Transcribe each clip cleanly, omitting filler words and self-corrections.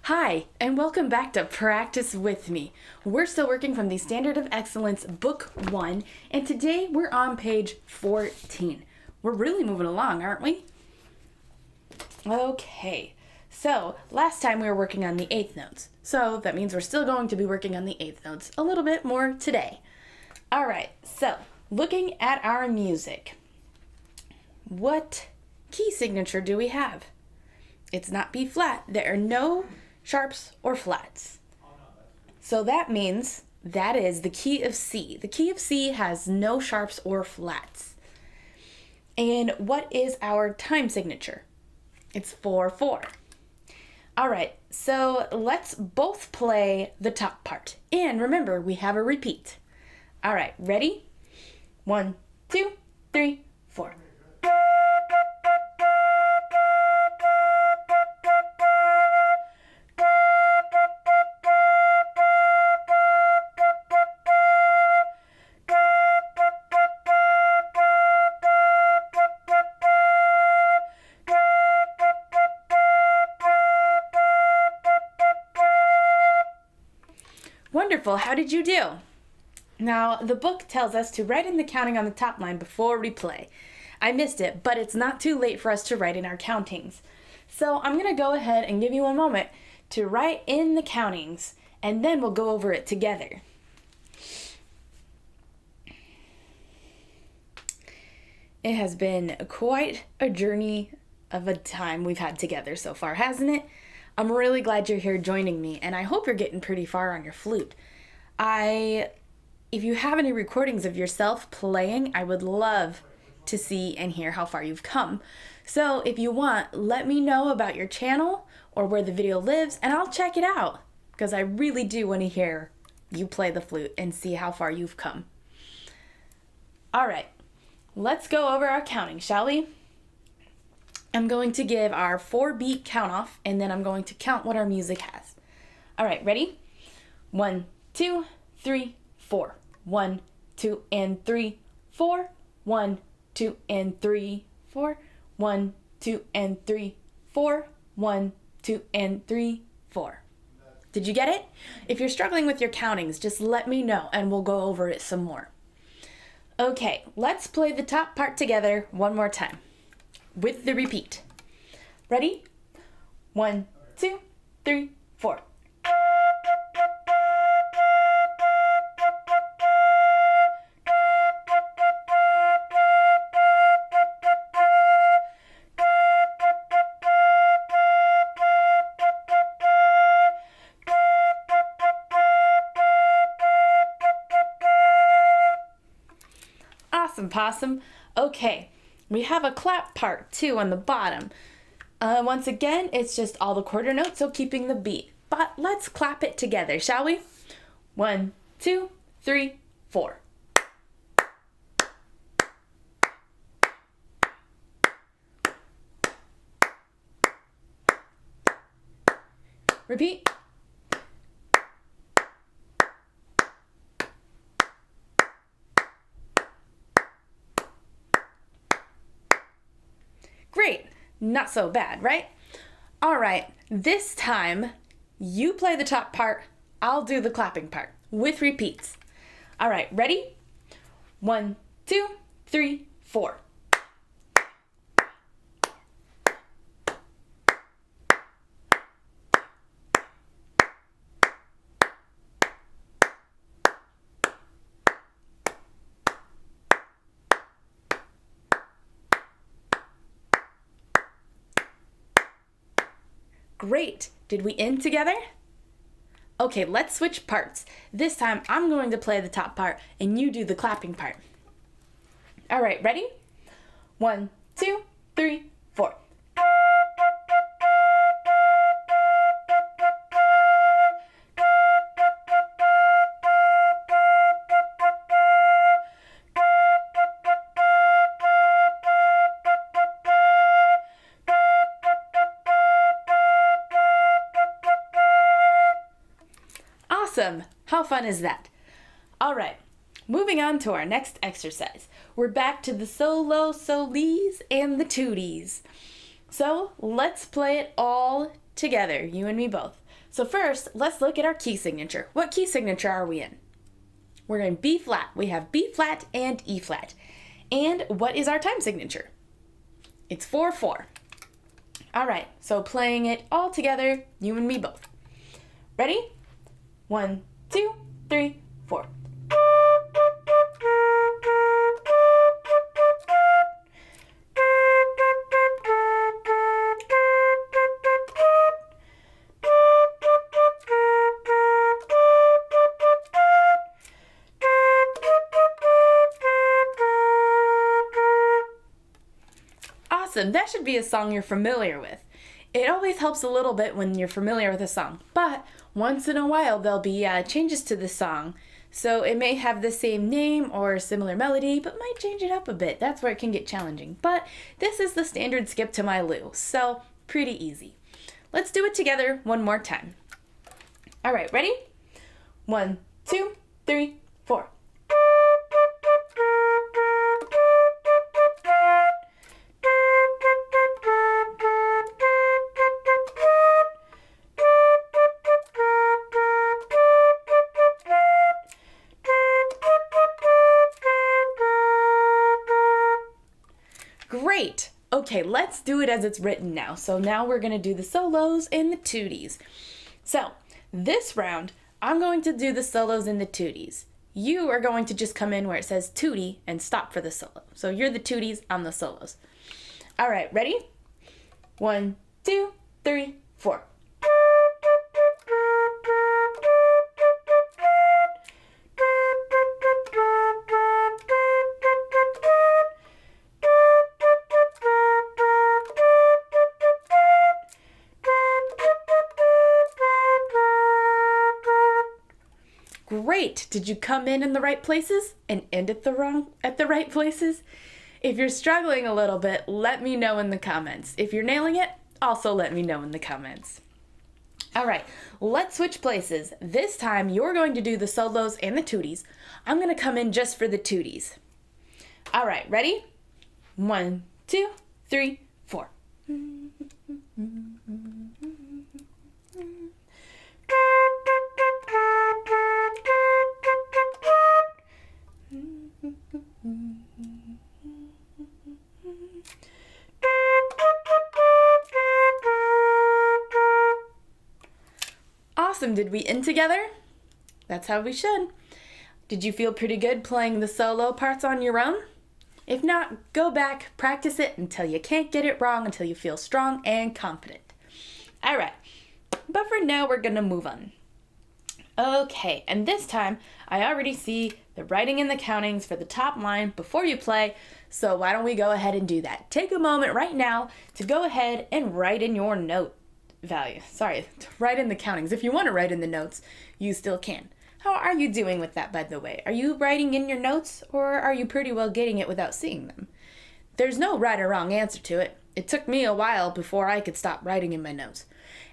Hi, and welcome back to Practice With Me. We're still working from the Standard of Excellence Book 1, and today we're on page 14. We're really moving along, aren't we? Okay, so last time we were working on the eighth notes, so that means we're still going to be working on the eighth notes a little bit more today. Alright, so looking at our music, what key signature do we have? It's not B flat. There are no sharps or flats. So that means that is the key of C. The key of C has no sharps or flats. And what is our time signature? It's 4/4. All right, so let's both play the top part. And remember, we have a repeat. All right, ready? 1, 2, 3, 4. Wonderful. How did you do? Now, the book tells us to write in the counting on the top line before we play. I missed it, but it's not too late for us to write in our countings. So I'm going to go ahead and give you a moment to write in the countings, and then we'll go over it together. It has been quite a journey of a time we've had together so far, hasn't it? I'm really glad you're here joining me, and I hope you're getting pretty far on your flute. If you have any recordings of yourself playing, I would love to see and hear how far you've come. So if you want, let me know about your channel or where the video lives, and I'll check it out, because I really do want to hear you play the flute and see how far you've come. All right, let's go over our counting, shall we? I'm going to give our 4-beat count off, and then I'm going to count what our music has. All right, ready? 1, 2, 3, 4. 1, 2, and 3, 4. 1, 2, and 3, 4. 1, 2, and 3, 4. 1, 2, and 3, 4. Did you get it? If you're struggling with your countings, just let me know, and we'll go over it some more. Okay, let's play the top part together one more time with the repeat. Ready? 1, 2, 3, 4. Awesome, possum. Okay. We have a clap part too on the bottom. Once again, it's just all the quarter notes, so keeping the beat. But let's clap it together, shall we? 1, 2, 3, 4. Repeat. Great. Not so bad, right? All right. This time, you play the top part, I'll do the clapping part with repeats. All right. Ready? 1, 2, 3, 4. Great. Did we end together? Okay, let's switch parts. This time I'm going to play the top part and you do the clapping part. All right, ready? 1, 2, 3, 4. Awesome! How fun is that? All right, moving on to our next exercise. We're back to the solo, solis, and the tooties. So let's play it all together, you and me both. So first, let's look at our key signature. What key signature are we in? We're in B flat. We have B flat and E flat. And what is our time signature? It's 4/4. All right, so playing it all together, you and me both. Ready? 1, 2, 3, 4. Awesome, that should be a song you're familiar with. It always helps a little bit when you're familiar with a song, but once in a while there'll be changes to the song. So it may have the same name or similar melody, but might change it up a bit. That's where it can get challenging. But this is the standard skip to my Lou, so pretty easy. Let's do it together one more time. All right, ready? 1, 2, 3, 4. Great. Okay, let's do it as it's written now. So now we're going to do the solos and the tooties. So this round, I'm going to do the solos and the tooties. You are going to just come in where it says tootie and stop for the solo. So you're the tooties, I'm the solos. All right, ready? 1, 2, 3, 4. Great! Did you come in the right places and end at the right places? If you're struggling a little bit, let me know in the comments. If you're nailing it, also let me know in the comments. All right, let's switch places. This time you're going to do the solos and the tooties. I'm going to come in just for the tooties. All right, ready? 1, 2, 3, 4. Awesome, did we end together? That's how we should. Did you feel pretty good playing the solo parts on your own? If not, go back, practice it until you can't get it wrong, until you feel strong and confident. All right, but for now, we're gonna move on. Okay, and this time, I already see the writing and the countings for the top line before you play, so why don't we go ahead and do that? Take a moment right now to go ahead and write in your note value. Write in the countings. If you want to write in the notes, you still can. How are you doing with that, by the way? Are you writing in your notes, or are you pretty well getting it without seeing them? There's no right or wrong answer to it. It took me a while before I could stop writing in my notes.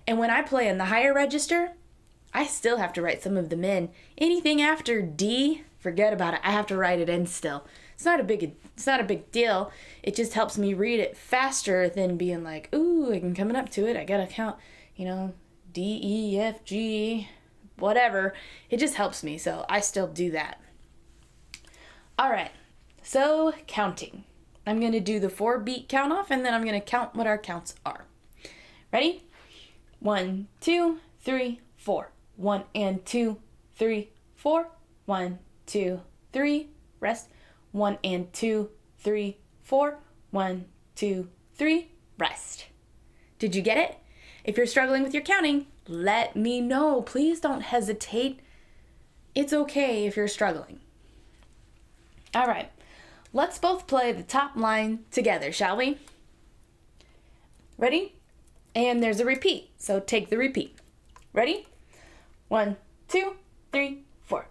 And when I play in the higher register, I still have to write some of them in. Anything after D, forget about it. I have to write it in still. It's not a big deal. It just helps me read it faster than being like, ooh, I'm coming up to it. I gotta count, D, E, F, G, whatever. It just helps me, so I still do that. All right, so counting. I'm gonna do the 4-beat count off, and then I'm gonna count what our counts are. Ready? 1, 2, 3, 4. 1 and 2, 3, 4. 1, 2, 3. Rest. 1 and 2, 3, 4. 1, 2, 3. Rest. Did you get it? If you're struggling with your counting, let me know. Please don't hesitate. It's okay if you're struggling. All right, let's both play the top line together, shall we? Ready? And there's a repeat, so take the repeat. Ready? 1, 2, 3, 4.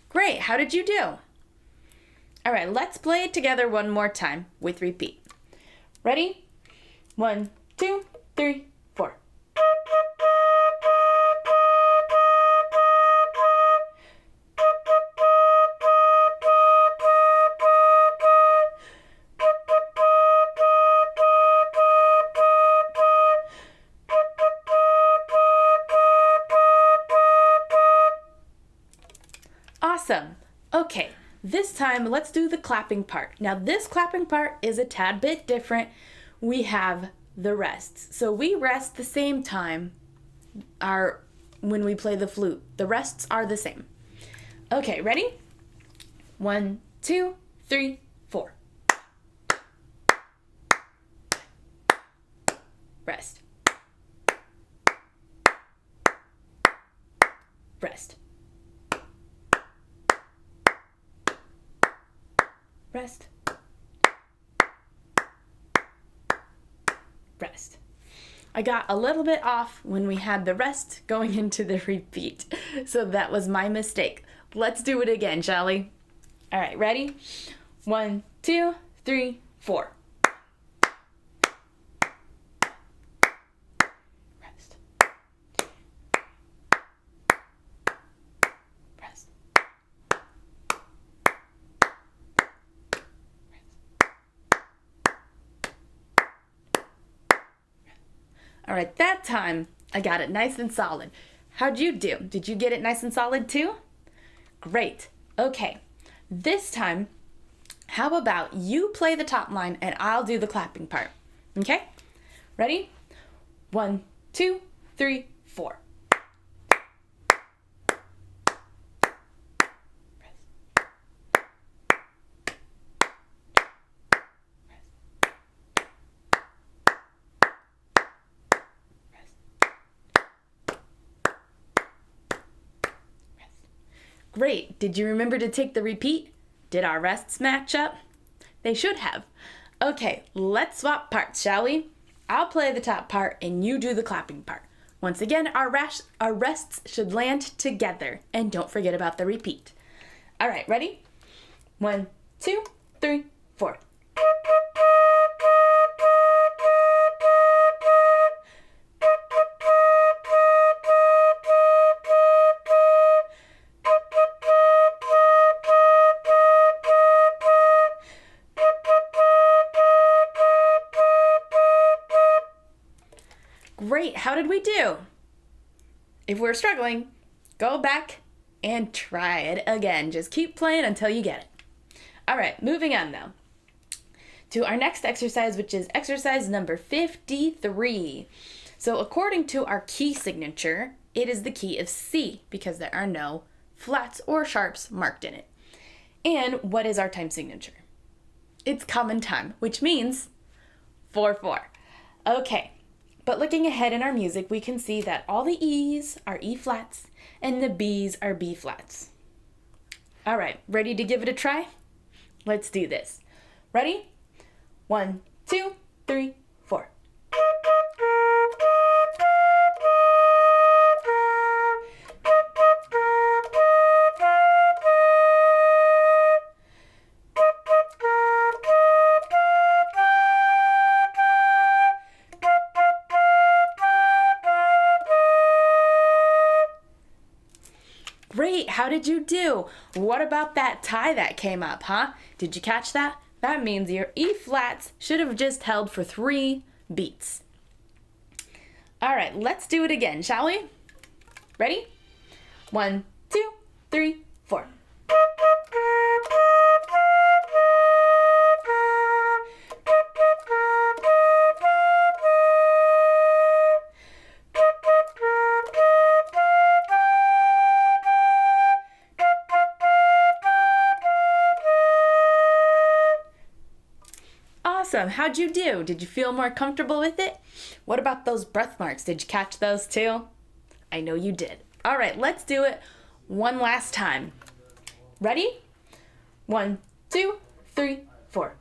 Great, how did you do? All right, let's play it together one more time with repeat. Ready? 1, 2, 3, 4. Awesome. Okay, this time let's do the clapping part. Now this clapping part is a tad bit different. We have the rests. So we rest the same time when we play the flute. The rests are the same. Okay, ready? 1, 2, 3, 4. Rest. Rest. Rest. Rest. I got a little bit off when we had the rest going into the repeat, so that was my mistake. Let's do it again, shall we? All right, ready? 1, 2, 3, 4. Rest. Rest. All right, that time I got it nice and solid. How'd you do? Did you get it nice and solid too? Great. Okay, this time, how about you play the top line and I'll do the clapping part? Okay? Ready? 1, 2, 3, 4. Great. Did you remember to take the repeat? Did our rests match up? They should have. Okay, let's swap parts, shall we? I'll play the top part and you do the clapping part. Once again, our rests should land together. And don't forget about the repeat. All right, ready? 1, 2, 3, 4. Great, how did we do? If we're struggling, go back and try it again. Just keep playing until you get it. All right, moving on now to our next exercise, which is exercise number 53. So according to our key signature, it is the key of C because there are no flats or sharps marked in it. And what is our time signature? It's common time, which means 4/4. Okay. But looking ahead in our music, we can see that all the E's are E flats and the B's are B flats. All right, ready to give it a try? Let's do this. Ready? 1, 2, 3, 4. Great, how did you do? What about that tie that came up, huh? Did you catch that? That means your E flats should have just held for 3 beats. All right, let's do it again, shall we? Ready? 1, 2, 3, 4. Awesome. How'd you do? Did you feel more comfortable with it? What about those breath marks? Did you catch those too? I know you did. All right, let's do it one last time. Ready? 1, 2, 3, 4.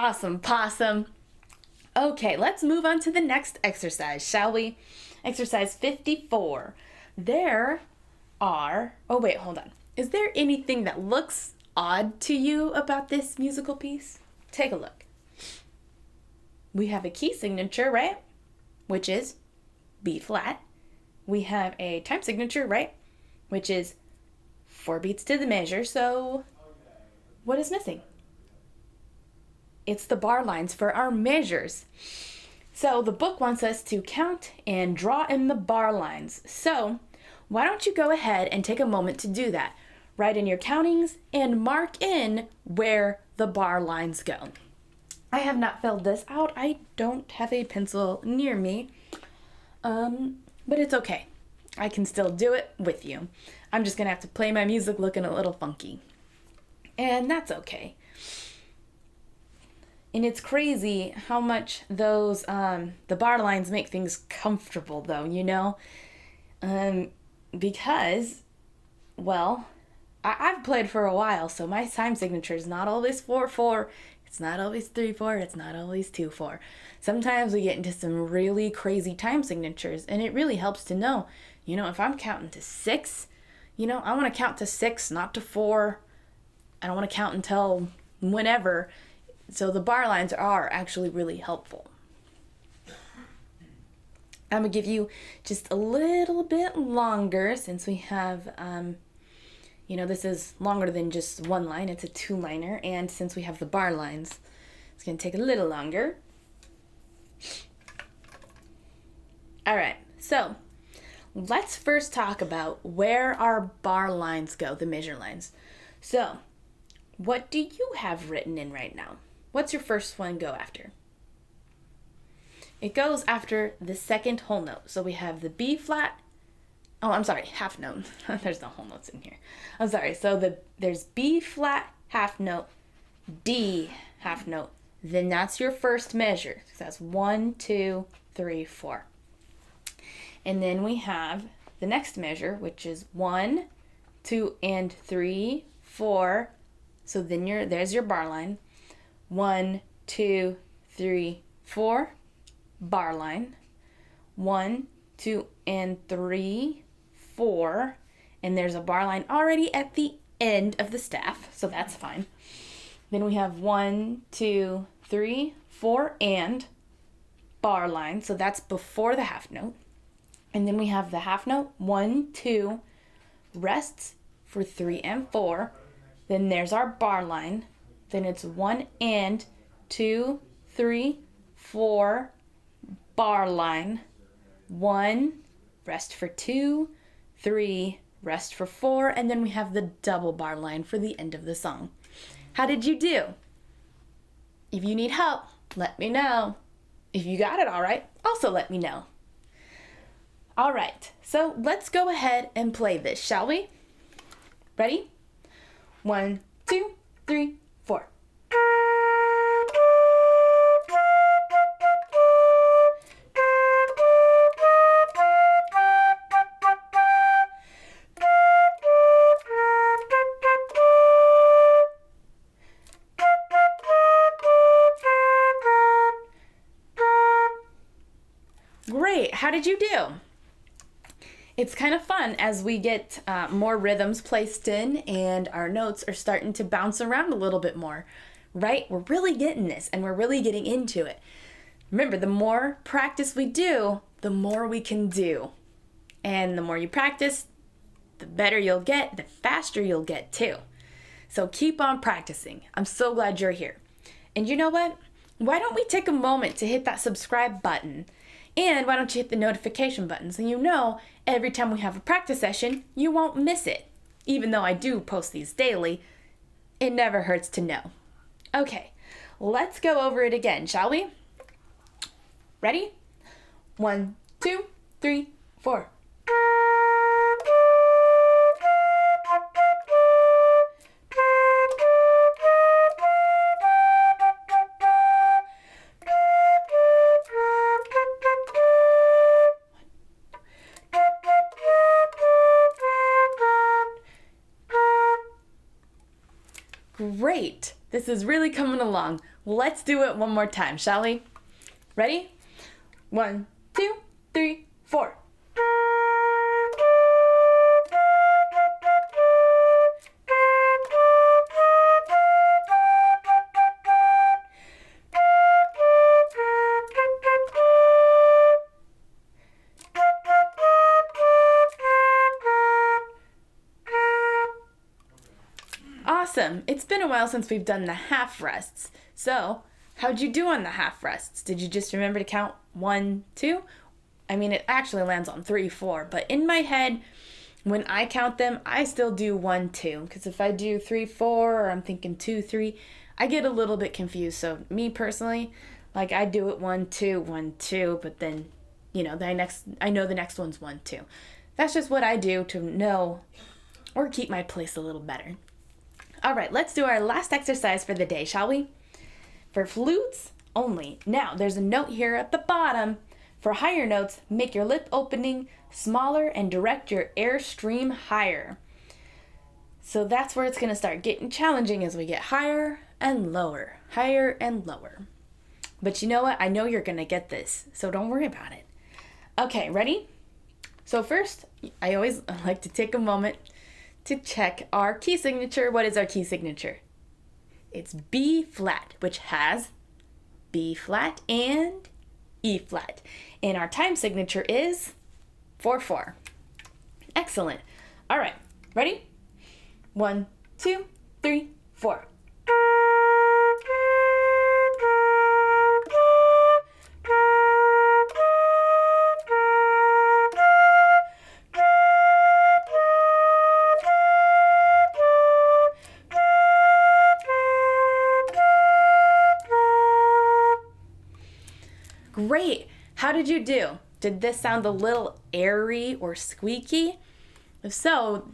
Awesome, possum. Okay, let's move on to the next exercise, shall we? Exercise 54. There are, oh wait, hold on. Is there anything that looks odd to you about this musical piece? Take a look. We have a key signature, right? Which is B flat. We have a time signature, right? Which is 4 beats to the measure. So what is missing? It's the bar lines for our measures. So the book wants us to count and draw in the bar lines. So why don't you go ahead and take a moment to do that? Write in your countings and mark in where the bar lines go. I have not filled this out. I don't have a pencil near me. But it's okay. I can still do it with you. I'm just gonna have to play my music looking a little funky. And that's okay. And it's crazy how much those, the bar lines make things comfortable though, you know? Because, well, I've played for a while, so my time signature is not always 4/4. It's not always 3/4. It's not always 2/4. Sometimes we get into some really crazy time signatures, and it really helps to know, you know, if I'm counting to 6, you know, I want to count to 6, not to 4. I don't want to count until whenever. So the bar lines are actually really helpful. I'm going to give you just a little bit longer since we have, you know, this is longer than just one line. It's a 2-liner. And since we have the bar lines, it's going to take a little longer. All right. So let's first talk about where our bar lines go, the measure lines. So what do you have written in right now? What's your first one go after? It goes after the second whole note. So we have the B flat. Oh, I'm sorry, half note. There's no whole notes in here. I'm sorry. So there's B flat, half note, D, half note. Then that's your first measure. So that's 1, 2, 3, 4. And then we have the next measure, which is 1, 2, and 3, 4. So then there's your bar line. 1, 2, 3, 4. Bar line. 1, 2, and 3, 4. And there's a bar line already at the end of the staff, so that's fine. Then we have 1, 2, 3, 4, and bar line, so that's before the half note. And then we have the half note, 1, 2, rests for 3 and 4. Then there's our bar line. Then it's 1 and 2, 3, 4, bar line. 1, rest for 2, 3, rest for 4, and then we have the double bar line for the end of the song. How did you do? If you need help, let me know. If you got it all right, also let me know. All right, so let's go ahead and play this, shall we? Ready? 1, 2, 3, 4. Great, how did you do? It's kind of fun as we get more rhythms placed in and our notes are starting to bounce around a little bit more, right? We're really getting this and we're really getting into it. Remember, the more practice we do, the more we can do. And the more you practice, the better you'll get, the faster you'll get too. So keep on practicing. I'm so glad you're here. And you know what? Why don't we take a moment to hit that subscribe button? And why don't you hit the notification button so you know every time we have a practice session, you won't miss it. Even though I do post these daily, it never hurts to know. Okay, let's go over it again, shall we? Ready? 1, 2, 3, 4. Great. This is really coming along. Let's do it one more time, shall we? Ready? 1, 2, 3, 4. Awesome. It's been a while since we've done the half rests. So, how'd you do on the half rests? Did you just remember to count 1, 2? I mean, it actually lands on 3, 4, but in my head, when I count them, I still do 1, 2. Because if I do 3, 4, or I'm thinking 2, 3, I get a little bit confused. So, me personally, like I do it 1, 2, 1, 2, but then, I know the next one's 1, 2. That's just what I do to know or keep my place a little better. All right, let's do our last exercise for the day, shall we? For flutes only. Now, there's a note here at the bottom. For higher notes, make your lip opening smaller and direct your air stream higher. So that's where it's going to start getting challenging as we get higher and lower, higher and lower. But you know what? I know you're going to get this, so don't worry about it. Okay, ready? So first, I always like to take a moment to check our key signature. What is our key signature? It's B flat, which has B flat and E flat. And our time signature is 4/4. Excellent. All right, ready? 1, 2, 3, 4. Great. How did you do? Did this sound a little airy or squeaky? If so,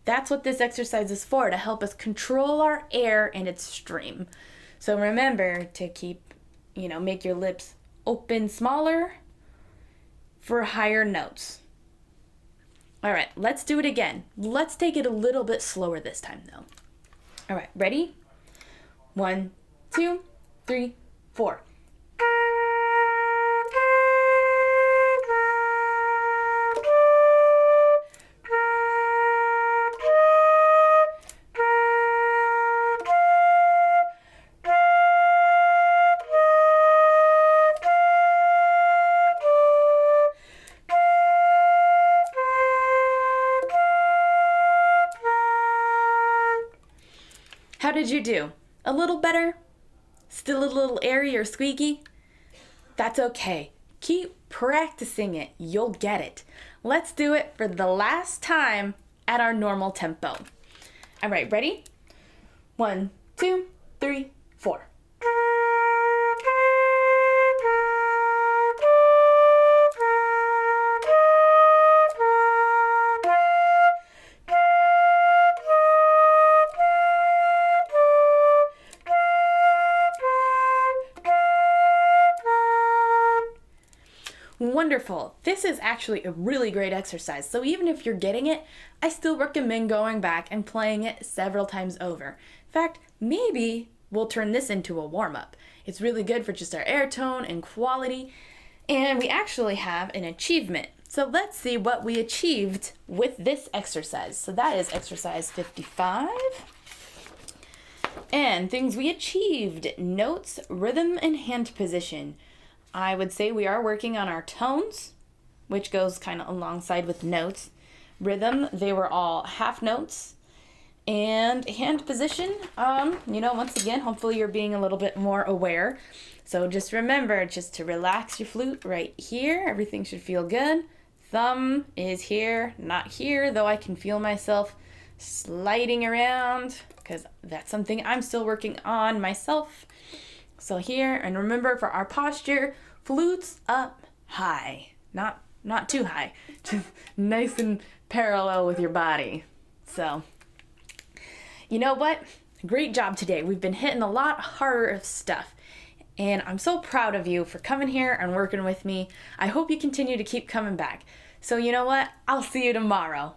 that's what this exercise is for, to help us control our air and its stream. So remember to keep, make your lips open smaller for higher notes. All right, let's do it again. Let's take it a little bit slower this time though. All right, ready? 1, 2, 3, 4. How did you do? A little better? Still a little airy or squeaky? That's okay. Keep practicing it. You'll get it. Let's do it for the last time at our normal tempo. All right, ready? 1, 2, 3, 4. Wonderful. This is actually a really great exercise. So even if you're getting it, I still recommend going back and playing it several times over. In fact, maybe we'll turn this into a warm-up. It's really good for just our air tone and quality. And we actually have an achievement. So let's see what we achieved with this exercise. So that is exercise 55. And things we achieved: notes, rhythm, and hand position. I would say we are working on our tones, which goes kind of alongside with notes. Rhythm, they were all half notes. And hand position, once again, hopefully you're being a little bit more aware. So just remember just to relax your flute right here. Everything should feel good. Thumb is here, not here, though I can feel myself sliding around because that's something I'm still working on myself. So here, and remember for our posture, flutes up high, not too high, just nice and parallel with your body. So, you know what? Great job today. We've been hitting a lot harder stuff, and I'm so proud of you for coming here and working with me. I hope you continue to keep coming back. So you know what? I'll see you tomorrow.